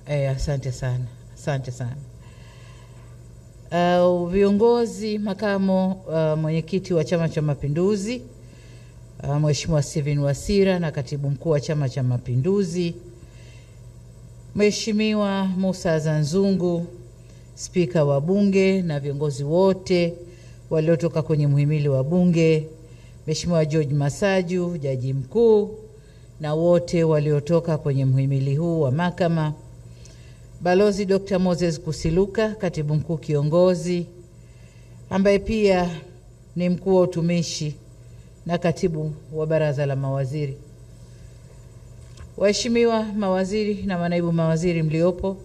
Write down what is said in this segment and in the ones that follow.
Asante sana. Asante sana. Viongozi, makamo mwenyekiti wa Chama cha Mapinduzi, Mheshimiwa Steven Wasira na katibu mkuu wa Chama cha Mapinduzi, Mheshimiwa Musa Zanzungu, spika wa bunge na viongozi wote waliotoka kwenye muhimili wa bunge, Mheshimiwa George Masaju, jaji mkuu, na wote waliotoka kwenye muhimili huu wa mahakama, Balozi Dr. Moses Kusiluka, katibu mkuu kiongozi, ambaye pia ni mkuu wa utumishi na katibu wa baraza la mawaziri, waheshimiwa mawaziri na manaibu mawaziri mliopo,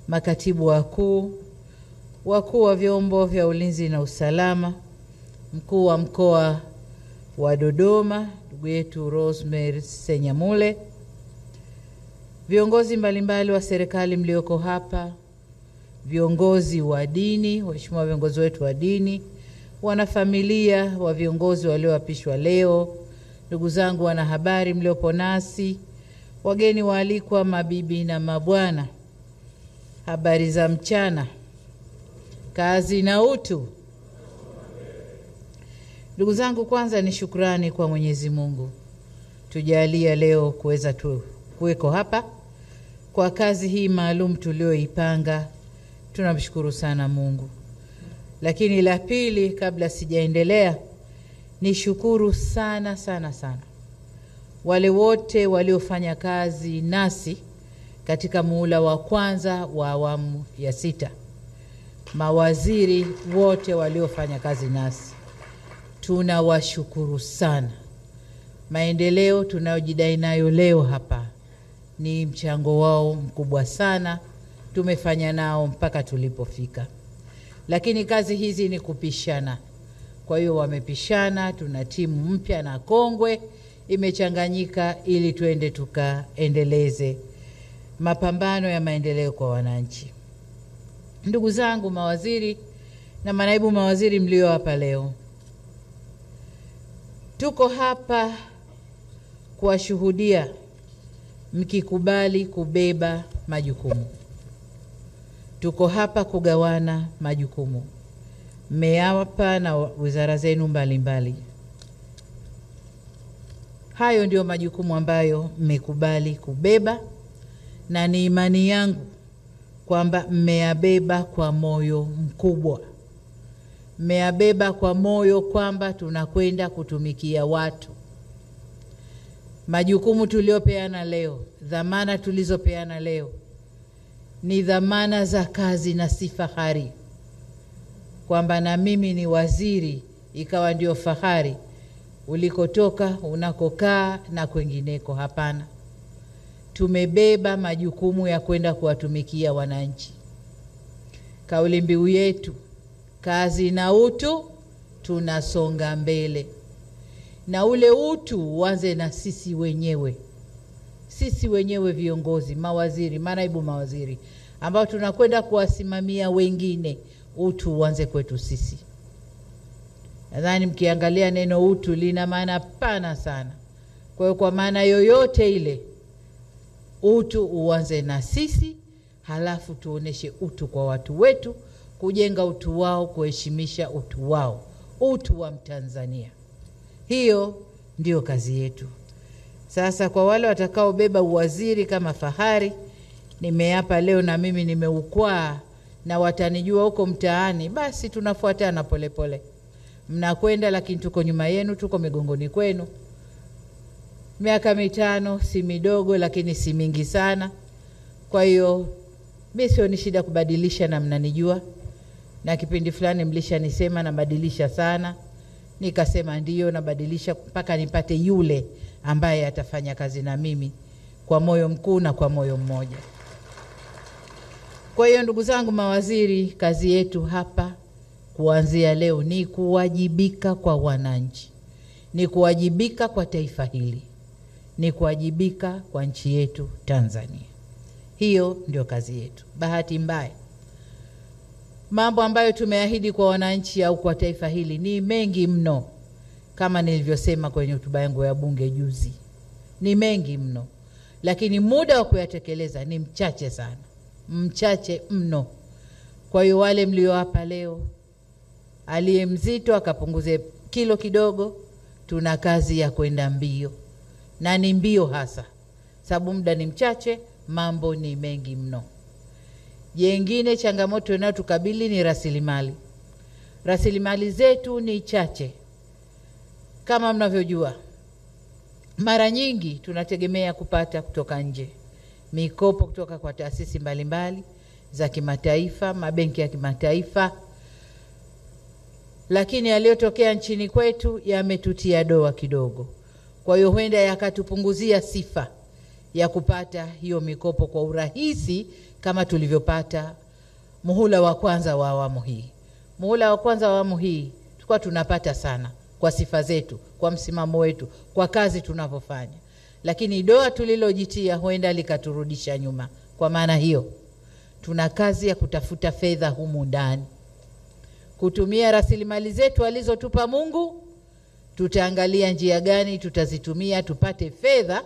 makatibu wakuu, wakuu wa vyombo vya ulinzi na usalama, mkuu wa mkoa wa Dodoma ndugu yetu Rosemary Senyamule, viongozi mbalimbali wa serikali mlioko hapa, viongozi wa dini, waheshimiwa viongozi wetu wa dini, wanafamilia wa viongozi walioapishwa leo, ndugu zangu wanahabari mliopo nasi, wageni waalikwa, mabibi na mabwana, habari za mchana, kazi na utu. Ndugu zangu, kwanza ni shukrani kwa Mwenyezi Mungu tujalia leo kuweza kuweko hapa kwa kazi hii maalum tulioipanga. Tunamshukuru sana Mungu. Lakini la pili, kabla sijaendelea, ni shukuru sana sana sana wale wote waliofanya kazi nasi katika muhula wa kwanza wa awamu ya 6. Mawaziri wote waliofanya kazi nasi, tunawashukuru sana. Maendeleo tunayojidai nayo leo hapa ni mchango wao mkubwa sana, tumefanya nao mpaka tulipofika. Lakini kazi hizi ni kupishana. Kwa hiyo wamepishana, tuna timu mpya na kongwe imechanganyika ili tuende tukaendeleze mapambano ya maendeleo kwa wananchi. Ndugu zangu mawaziri na manaibu mawaziri mlio hapa leo, tuko hapa kuwashuhudia mkikubali kubeba majukumu. Tuko hapa kugawana majukumu. Mmeapa na wizara zenu mbalimbali. Hayo ndio majukumu ambayo mmekubali kubeba, na ni imani yangu kwamba mmeyabeba kwa moyo mkubwa. Mmeyabeba kwa moyo kwamba tunakwenda kutumikia watu. Majukumu tuliopeana leo, dhamana tulizopeana leo, ni dhamana za kazi na si fahari. Kwamba na mimi ni waziri ikawa ndio fahari ulikotoka, unakokaa na kwengineko. Hapana. Tumebeba majukumu ya kwenda kuwatumikia wananchi. Kauli mbiu yetu, kazi na utu, tunasonga mbele. Na ule utu uanze na sisi wenyewe. Sisi wenyewe viongozi, mawaziri, manaibu mawaziri, ambao tunakwenda kuwasimamia wengine, utu uanze kwetu sisi. Nadhani mkiangalia neno utu lina maana pana sana. Kwa hiyo kwa maana yoyote ile, utu uanze na sisi, halafu tuoneshe utu kwa watu wetu, kujenga utu wao, kuheshimisha utu wao, utu wa Mtanzania. Hiyo ndio kazi yetu. Sasa kwa wale watakao beba uwaziri kama fahari, nimeapa leo na mimi nimeukwaa na watanijua huko mtaani, basi tunafuatana polepole. Mnakwenda lakini tuko nyuma yenu, tuko migongoni kwenu. Miaka 5 si midogo lakini si mingi sana. Kwa hiyo mimi sio ni shida kubadilisha, na mnanijua. Na kipindi fulani mlishanisema nabadilisha sana. Nikasema ndiyo nabadilisha mpaka nipate yule ambaye atafanya kazi na mimi kwa moyo mkuu na kwa moyo mmoja. Kwa hiyo ndugu zangu mawaziri, kazi yetu hapa kuanzia leo ni kuwajibika kwa wananchi. Ni kuwajibika kwa taifa hili. Ni kuwajibika kwa nchi yetu Tanzania. Hiyo ndio kazi yetu. Bahati mbaya, mambo ambayo tumeahidi kwa wananchi au kwa taifa hili ni mengi mno. Kama nilivyosema kwenye hotuba yangu ya bunge juzi, ni mengi mno, lakini muda wa kuyatekeleza ni mchache sana. mchache mno. Kwa hiyo wale mlio hapa leo, aliye mzito akapunguze kilo kidogo, tuna kazi ya kwenda mbio. Na ni mbio hasa, sababu muda ni mchache, mambo ni mengi mno. Jengine changamoto inayotukabili ni rasilimali. Rasilimali zetu ni chache. Kama mnavyojua, mara nyingi tunategemea kupata kutoka nje. Mikopo kutoka kwa taasisi mbalimbali za kimataifa, mabenki ya kimataifa. Lakini yaliyotokea nchini kwetu yametutia doa kidogo. Kwa hiyo huenda yakatupunguzia sifa ya kupata hiyo mikopo kwa urahisi kama tulivyopata muhula wa kwanza wa awamu hii. Muhula wa kwanza wa awamu hii tulikuwa tunapata sana kwa sifa zetu, kwa msimamo wetu, kwa kazi tunapofanya. Lakini doa tulilojitia huenda likaturudisha nyuma. Kwa maana hiyo, tuna kazi ya kutafuta fedha humu ndani. Kutumia rasilimali zetu alizotupa Mungu, tutaangalia njia gani tutazitumia tupate fedha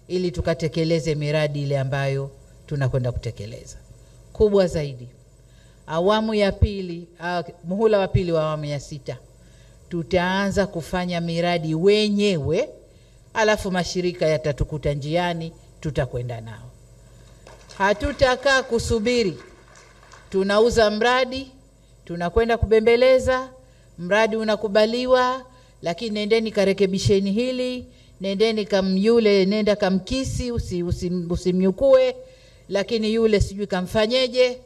ili tukatekeleze miradi ile ambayo tunakwenda kutekeleza. Kubwa zaidi, awamu ya pili, muhula wa pili wa awamu ya 6, tutaanza kufanya miradi wenyewe, alafu mashirika yatatukuta njiani, tutakwenda nao. Hatutakaa kusubiri. Tunauza mradi, tunakwenda kubembeleza, mradi unakubaliwa, lakini nendeni karekebisheni hili, nendeni kamyule, nenda kamkisi, usimnyukue, lakini yule sijui kamfanyeje.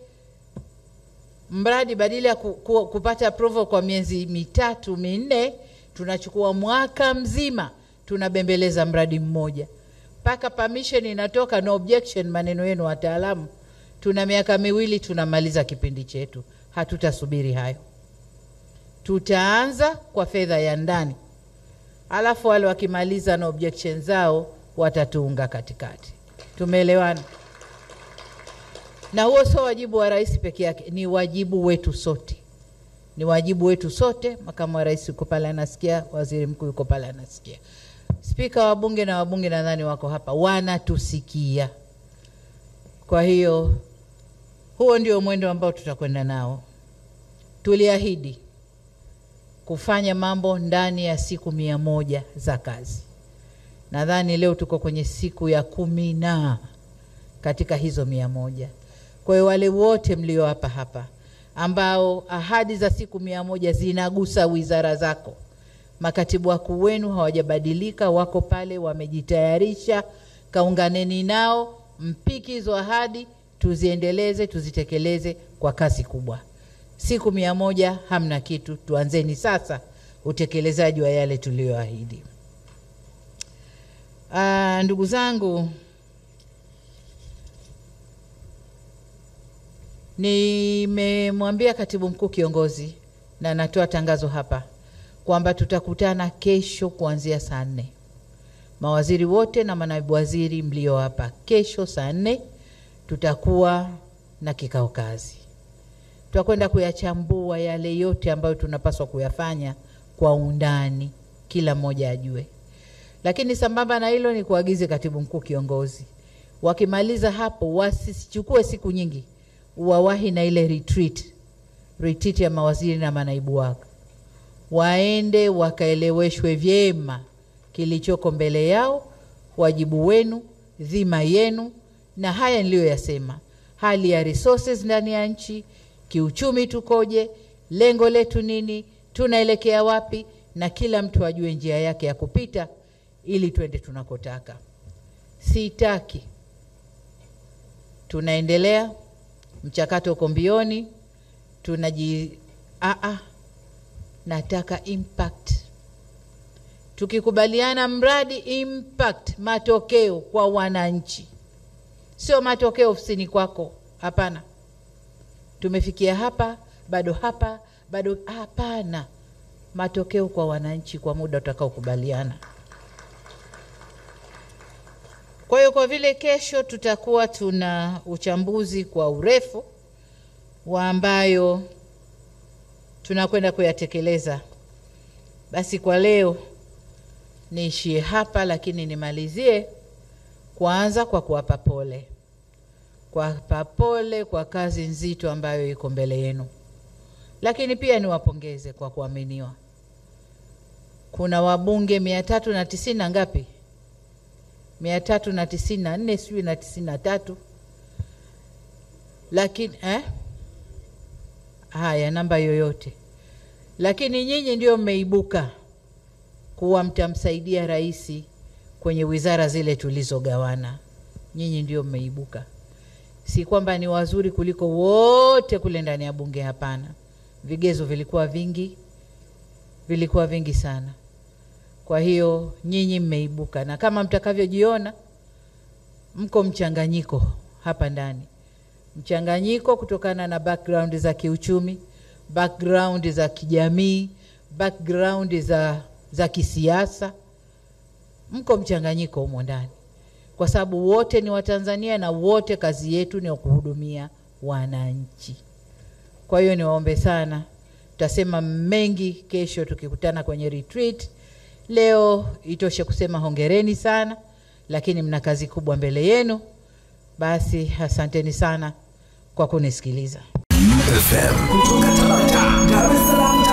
Mradi badala ya kupata approval kwa miezi 3-4, tunachukua mwaka mzima tunabembeleza mradi mmoja. Paka permission inatoka, no objection, maneno yenu wataalamu. Tuna miaka 2 tunamaliza kipindi chetu. Hatutasubiri hayo. Tutaanza kwa fedha ya ndani. Alafu wale wakimaliza na objection zao watatuunga katikati. Tumeelewana? Na huo sio wajibu wa rais peke yake, ni wajibu wetu sote. Ni wajibu wetu sote. Makamu wa rais yuko pale anasikia, waziri mkuu yuko pale anasikia. Spika wa bunge na wabunge nadhani wako hapa wanatusikia. Kwa hiyo huo ndio mwendo ambao tutakwenda nao. Tuliahidi kufanya mambo ndani ya siku 100 za kazi. Nadhani leo tuko kwenye siku ya 10 katika hizo 100. Kwa hiyo wale wote mlio hapa ambao ahadi za siku 100 zinagusa wizara zako, makatibu wakuu wenu hawajabadilika, wako pale wamejitayarisha, kaunganeni nao, mpiki hizo ahadi, tuziendeleze, tuzitekeleze kwa kasi kubwa. Siku 100 hamna kitu, tuanzeni sasa utekelezaji wa yale tulioahidi. Ndugu zangu, nimemwambia katibu mkuu kiongozi na natoa tangazo hapa kwamba tutakutana kesho kuanzia saa 4. Mawaziri wote na manaibu waziri mlio hapa, kesho saa 4 tutakuwa na kikao kazi. Tutakwenda kuyachambua yale yote ambayo tunapaswa kuyafanya kwa undani, kila mmoja ajue. Lakini sambamba na hilo ni kuagize katibu mkuu kiongozi, wakimaliza hapo wasichukue siku nyingi, wawahi na ile retreat ya mawaziri na manaibu wako. Waende wakaeleweshwe vyema kilichoko mbele yao, wajibu wenu, dhima yenu, na haya niliyoyasema. Hali ya resources ndani ya nchi, kiuchumi tukoje, lengo letu nini, tunaelekea wapi, na kila mtu ajue njia yake ya kupita ili twende tunakotaka. Sitaki tunaendelea, mchakato uko mbioni, nataka impact. Tukikubaliana mradi, impact, matokeo kwa wananchi. Sio matokeo ofisini kwako, hapana. Tumefikia hapa, bado hapana. Matokeo kwa wananchi kwa muda utakao kubaliana. Kwa hiyo kwa vile kesho tutakuwa tuna uchambuzi kwa urefu wa ambayo tunakwenda kuyatekeleza, basi kwa leo niishie hapa, lakini nimalizie kwanza kwa kuwapa pole kwa papole kwa kazi nzito ambayo iko mbele yenu. Lakini pia niwapongeze kwa kuaminiwa. Kuna wabunge 390 ngapi? 394 sijui na 93. Lakini haya namba yoyote. Lakini nyinyi ndio mmeibuka kuwa mtamsaidia rais kwenye wizara zile tulizogawana. Nyinyi ndio mmeibuka. Si kwamba ni wazuri kuliko wote kule ndani ya bunge, hapana. Vigezo vilikuwa vingi sana. Kwa hiyo nyinyi mmeibuka, na kama mtakavyojiona mko mchanganyiko hapa ndani. Mchanganyiko kutokana na background za kiuchumi, background za kijamii, background za kisiasa. Mko mchanganyiko humo ndani. Kwa sababu wote ni Watanzania na wote kazi yetu ni kuhudumia wananchi. Kwa hiyo niwaombe sana, tutasema mengi kesho tukikutana kwenye retreat. Leo itoshe kusema hongereni sana, lakini mna kazi kubwa mbele yenu. Basi asanteni sana kwa kunisikiliza. FM kutoka Tabata, Dar es Salaam.